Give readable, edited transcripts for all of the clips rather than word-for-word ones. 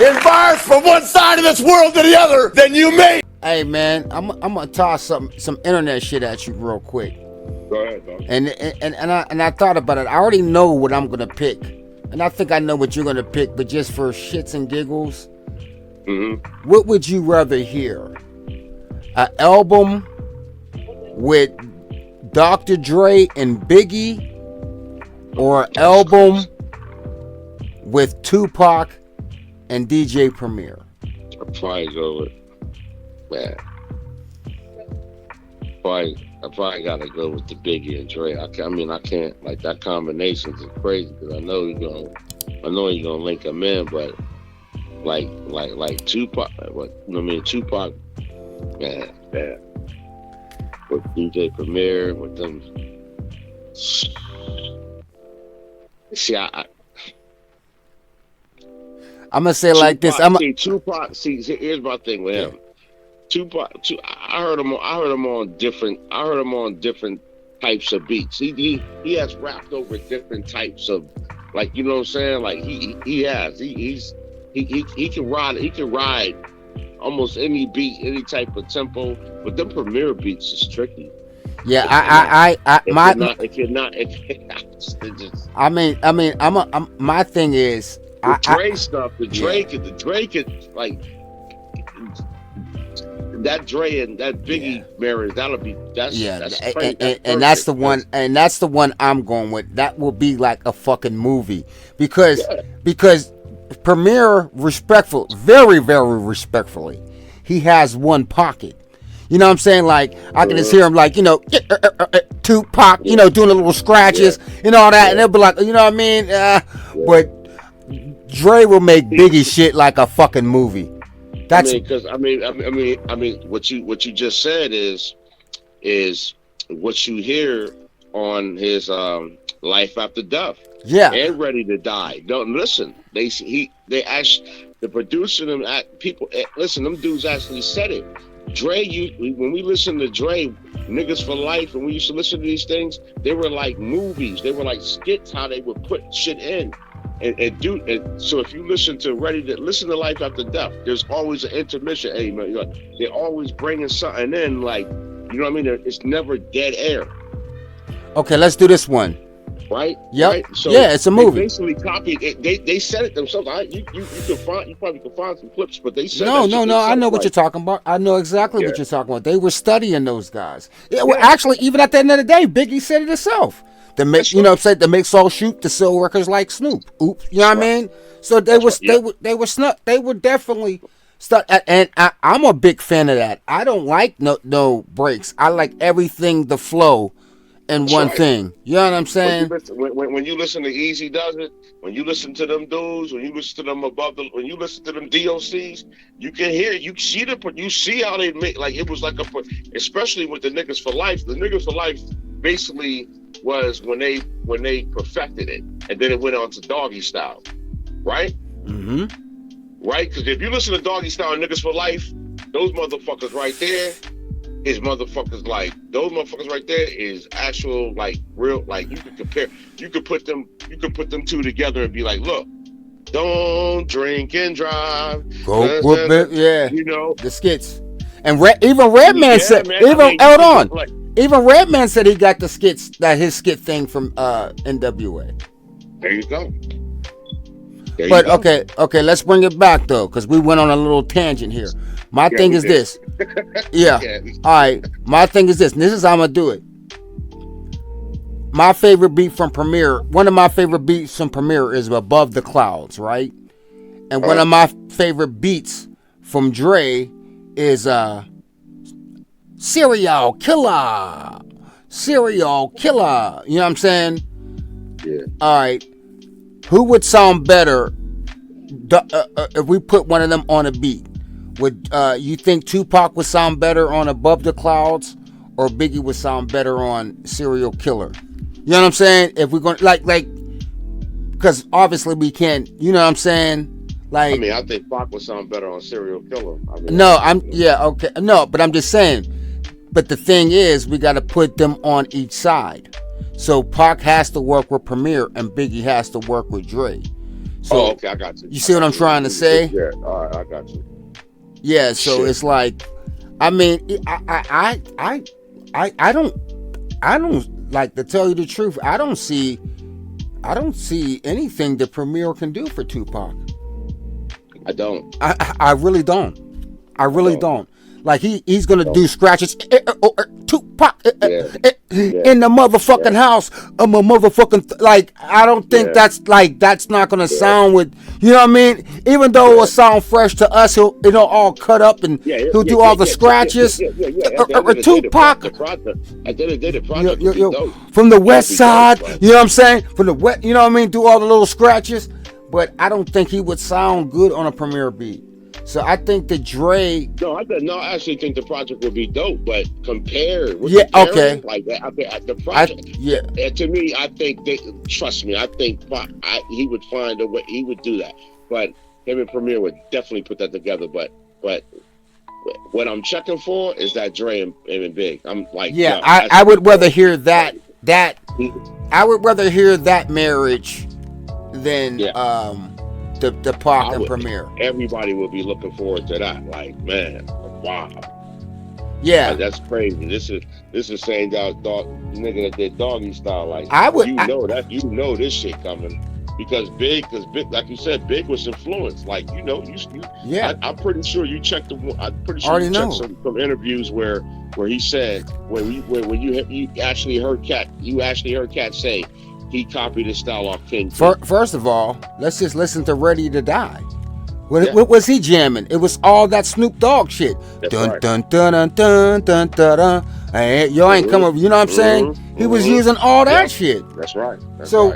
advanced from one side of this world to the other than you may. Hey man, I'm gonna toss some internet shit at you real quick. Go ahead, dog. And I thought about it. I already know what I'm gonna pick, and I think I know what you're gonna pick. But just for shits and giggles, what would you rather hear? An album with Dr. Dre and Biggie, or an album with Tupac and DJ Premier? I'd probably go with, man. I probably gotta go with the Biggie and Dre. I can't, like, that combination is crazy because I know you're gonna link them in, but like Tupac, Tupac, man, with DJ Premier, with them. See, I'm gonna say like this. Tupac. See, here's my thing with him. Tupac. I heard him on different types of beats. He has rapped over different types of, like, you know what I'm saying. Like he can ride almost any beat, any type of tempo. But them Premier beats is tricky. Yeah, my thing is, the Dre stuff. The Dre could like that Dre and that Biggie marriage. That's the one, and that's the one I'm going with. That will be like a fucking movie because Premier, very very respectfully, he has one pocket. You know what I'm saying? Like, I can just hear him, like, Tupac, doing a little scratches and all that. And they'll be like, you know what I mean? But Dre will make Biggie shit like a fucking movie. That's because what you just said is what you hear on his Life After Death. Yeah. And Ready to Die. Don't listen. They actually, the producer, them people, listen, them dudes actually said it. Dre, when we listen to Dre, Niggas for Life, and we used to listen to these things, they were like movies. They were like skits, how they would put shit in. And so if you listen to Life After Death, there's always an intermission. Hey, man, they're always bringing something in, like, you know what I mean? It's never dead air. Okay, let's do this one. Right? Yep. Right? So yeah, it's a movie. They basically copied it. They said it themselves. You probably can find some clips, but they said no. I know what you're talking about. I know exactly what you're talking about. They were studying those guys. Well, actually, even at the end of the day, Biggie said it himself. They make, they make Soul Shoot to sell records like Snoop. Oops, you know what I mean? So they were snuck. They were definitely stuck. And I'm a big fan of that. I don't like no breaks. I like everything the flow. And one thing, you know what I'm saying? When you listen to Easy Does It, when you listen to them dudes, when you listen to them when you listen to them DOCs, you can hear, you see how they make, like, it was like especially with the Niggas for Life. The Niggas for Life basically was when they perfected it, and then it went on to Doggy Style, right? Mm-hmm. Right? Because if you listen to Doggy Style and Niggas for Life, those motherfuckers right there. Those motherfuckers right there is actual, like, real, like, you could put them two together and be like, look, don't drink and drive. The skits. And even Redman said, even Redman said he got the skits, his skit thing from NWA. There you go. Okay, let's bring it back though, because we went on a little tangent here. My thing is this. Yeah. All right. My thing is this. And this is how I'm going to do it. My favorite beat from Premier, one of my favorite beats from Premier is Above the Clouds, right? And one of my favorite beats from Dre is Serial Killer. Serial Killer. You know what I'm saying? Yeah. All right. Who would sound better if we put one of them on a beat? Would you think Tupac would sound better on Above the Clouds, or Biggie would sound better on Serial Killer? You know what I'm saying? If we're going like, because obviously we can't. You know what I'm saying? Like, I think Pac would sound better on Serial Killer. But I'm just saying. But the thing is, we got to put them on each side. So Pac has to work with Premier, and Biggie has to work with Dre. So okay, I got you. You see what I'm trying to say? Yeah, all right, I got you. Yeah, so Shit. it's like, I mean, I don't like, to tell you the truth. I don't see anything the Premier can do for Tupac. I don't. I really don't. I really don't. Like he's gonna do scratches. Tupac in the motherfucking house. I'm a motherfucking like. I don't think that's not gonna sound with, you know what I mean. Even though it will sound fresh to us, it'll all cut up and he'll do all the scratches. Tupac. I did it. Project from the West Side. You know what I'm saying? From the west. You know what I mean? Do all the little scratches. But I don't think he would sound good on a Premier beat. So I think the Dre. I actually think the project would be dope, but compared with okay, like that, the project. To me, I think trust me, I think he would find a way. He would do that, but him and Premier would definitely put that together. But what I'm checking for is that Dre and Big. I'm like, I would rather hear that. I would rather hear that marriage than the Pac and Premier. Everybody would be looking forward to that. Like, man, wow. Yeah, that's crazy. This is saying that nigga that did Doggy Style. Like, you know this shit coming because Big, like you said, Big was influenced. Like, I'm pretty sure you checked some interviews where he said when you actually heard Cat say he copied his style off King. First of all, let's just listen to Ready to Die. What was he jamming? It was all that Snoop Dogg shit. Dun dun dun dun dun dun dun dun. Hey, yo, ain't coming. You know what I'm saying? He was using all that shit. That's right.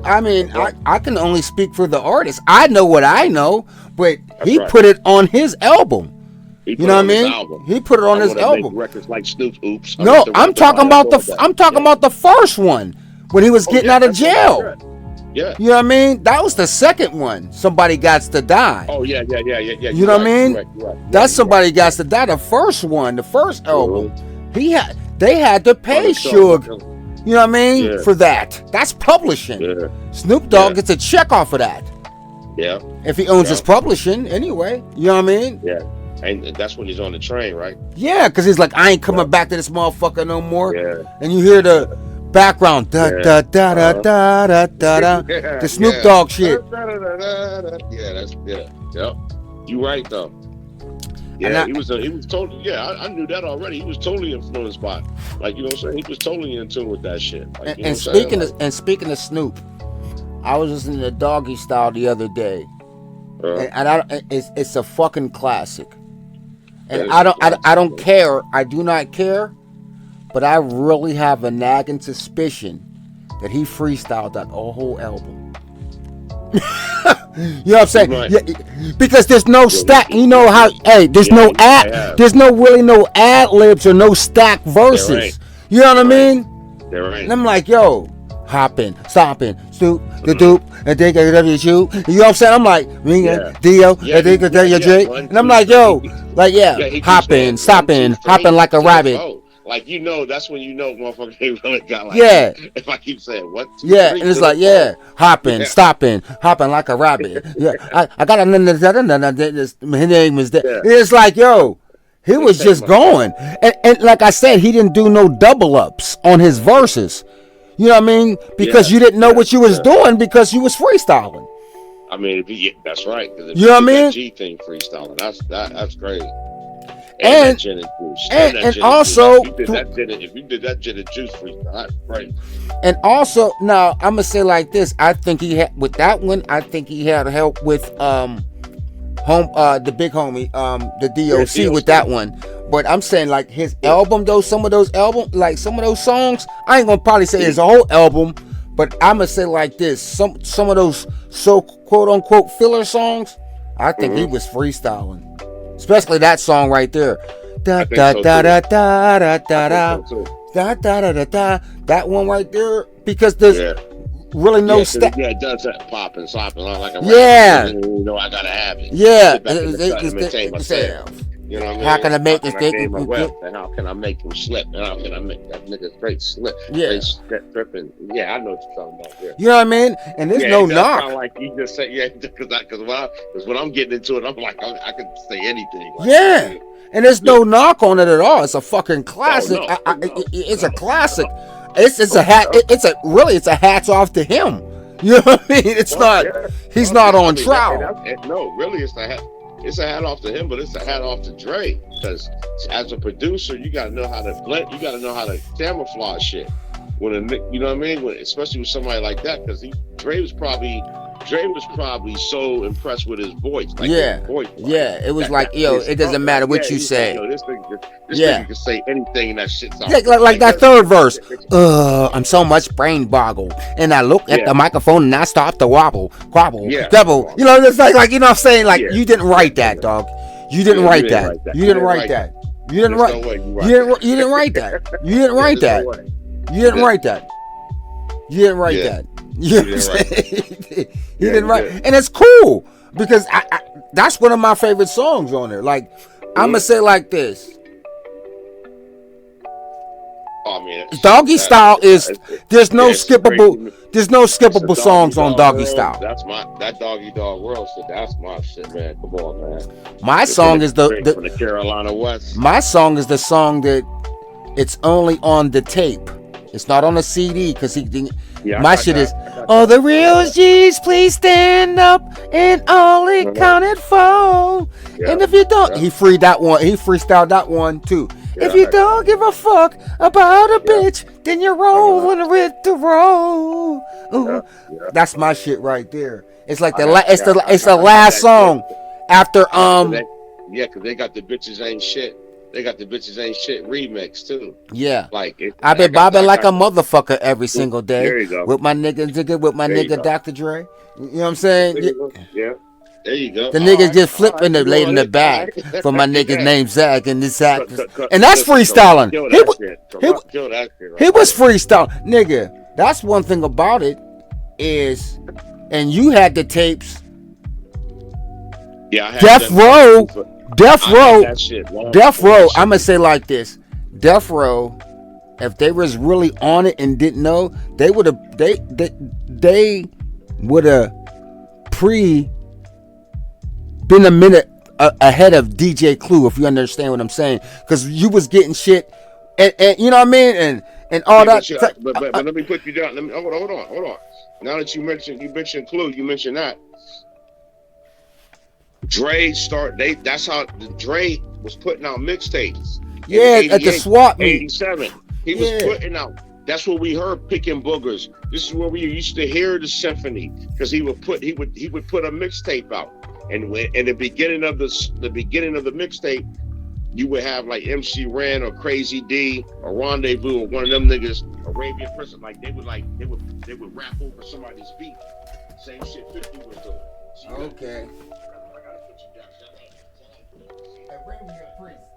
I mean, I can only speak for the artist. I know what I know, but he put it on his album. You know what I mean? He put it on his album. Records like Snoop. Oops. No, I'm talking about the first one. When he was getting out of jail. Yeah. You know what I mean? That was the second one. Somebody Gots to Die. Oh, yeah. You know what I mean? That's Somebody Gots to Die. The first one, the first album. They had to pay Suge. You know what I mean? For that. That's publishing. Yeah. Snoop Dogg gets a check off of that. Yeah. If he owns his publishing, anyway. You know what I mean? Yeah. And that's when he's on the train, right? Yeah, because he's like, I ain't coming back to this motherfucker no more. Yeah. And you hear the background da da da da da da da the Snoop Dogg shit. Yep. You right though. Yeah, he was totally. I knew that already. He was totally influenced by, like, you know what I'm saying. He was totally in tune with that shit. Like, and speaking of Snoop, I was listening to Doggy Style the other day, and it's a fucking classic. And I don't care. I do not care. But I really have a nagging suspicion that he freestyled that whole album. You know what I'm saying? Right. Yeah, because there's no stack. You know how? Hey, there's no ad libs or no stack verses. You know what I mean? They're right. And I'm like, yo, hopping, stomping, stoop, the doop, and they get W. You know what I'm saying? I'm like, Dio, and they get J. And I'm like, yo, hopping, stopping, hopping like a rabbit. Like, that's when motherfuckers, they really got like, if I keep saying what? And it's like, hopping, stopping, hopping like a rabbit. I got his name is there. It's like, yo, he was just going. And like I said, he didn't do no double ups on his verses. You know what I mean? Because you didn't know what you was doing because you was freestyling. I mean, that's right. You know what I mean? G thing freestyling. That's crazy. And also, if you did that gin and juice freestyle, that's crazy. And also, now I'm gonna say like this: I think he had with that one. I think he had help with the big homie, the DOC with that one. But I'm saying like his album though, some of those songs, I ain't gonna probably say it's a whole album, but I'm gonna say like this: some of those so quote unquote filler songs, I think he was freestyling. Especially that song right there. Da da da da da da da da da da da da. That one right there, because there's really no stack. Yeah, it does that popping, slopping like a yeah. I gotta have it. Yeah, maintain myself. You know what I mean? How can I make this I thing? game a whip, and how can I make him slip? And how can I make that nigga straight slip? Yeah. Straight tripping. Yeah, I know what you're talking about. Yeah. You know what I mean? And there's Yeah, no it does knock. sound like you just said, yeah, because when I'm getting into it, I'm like, I can say anything. Like, Yeah. And there's no knock on it at all. It's a fucking classic. No, It's a classic. It's a hat. It's a hats off to him. You know what I mean? It's not. Yeah. He's not on trial. No, really, it's a hat. It's a hat off to him, but it's a hat off to Dre. Because as a producer, you gotta know how to blend. You gotta know how to camouflage shit. You know what I mean? Especially with somebody like that, because Dre was probably so impressed with his voice. Like Yeah, his voice, it was like, yo, it doesn't matter what you say. This nigga can say anything and that shit's out. Like that third verse. I'm so much brain boggled, and I look at the microphone and I start to wobble. You know, it's like you know what I'm saying? Like you didn't write that, dog. You didn't write that. You didn't write that. You didn't write. You didn't write that. You didn't write that. You didn't write that. You didn't write that. You know what I'm saying? He didn't write, and it's cool because I that's one of my favorite songs on there. Like I'm gonna say like this. Oh man, Doggy Style is there's no skippable songs on Doggy Style. That's that Doggy Dog World shit. That's my shit, man. Come on, man. My song is the from the Carolina West. My song is the song that it's only on the tape. It's not on a CD because my shit is all the real G's please stand up and all it counted for. And if you don't, he freestyled that one too. If you don't give a fuck about a bitch, then you're rolling with the roll. That's my shit right there. It's like it's the last song after because they got the bitches ain't shit. They got the bitches ain't shit remix too. Yeah, I've been bobbing like a motherfucker every single day. There you go. With my nigga Dr. Dre. You know what I'm saying? Yeah. There you go. The niggas just flipping the late in the back for my nigga named Zach and this Zach. And that's freestyling. He was freestyling. Nigga, that's one thing about it is, and you had the tapes. Yeah, I had Death Row, I'm gonna say like this. Death Row, if they was really on it and didn't know, they would have been a minute ahead of DJ Clue, if you understand what I'm saying, because you was getting shit and you know what I mean, and all that. But let me put you down. Hold on. Now that you mentioned Clue, you mentioned that. That's how Dre was putting out mixtapes. Yeah, at the swap meet. 87. He was putting out. That's where we heard Picking Boogers. This is where we used to hear the symphony, because he would put a mixtape out, and in the beginning of the mixtape, you would have like MC Ren or Crazy D or Rendezvous or one of them niggas, Arabian Person, like they would rap over somebody's beat. Same shit 50 was doing. So okay.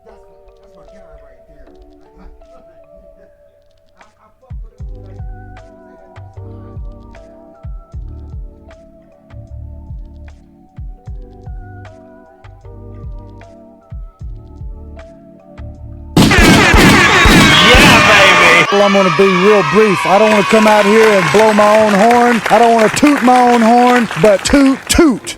That's my guy right there. I fuck with him like. Well, I'm going to be real brief. I don't want to come out here and blow my own horn. I don't want to toot my own horn, but toot, toot.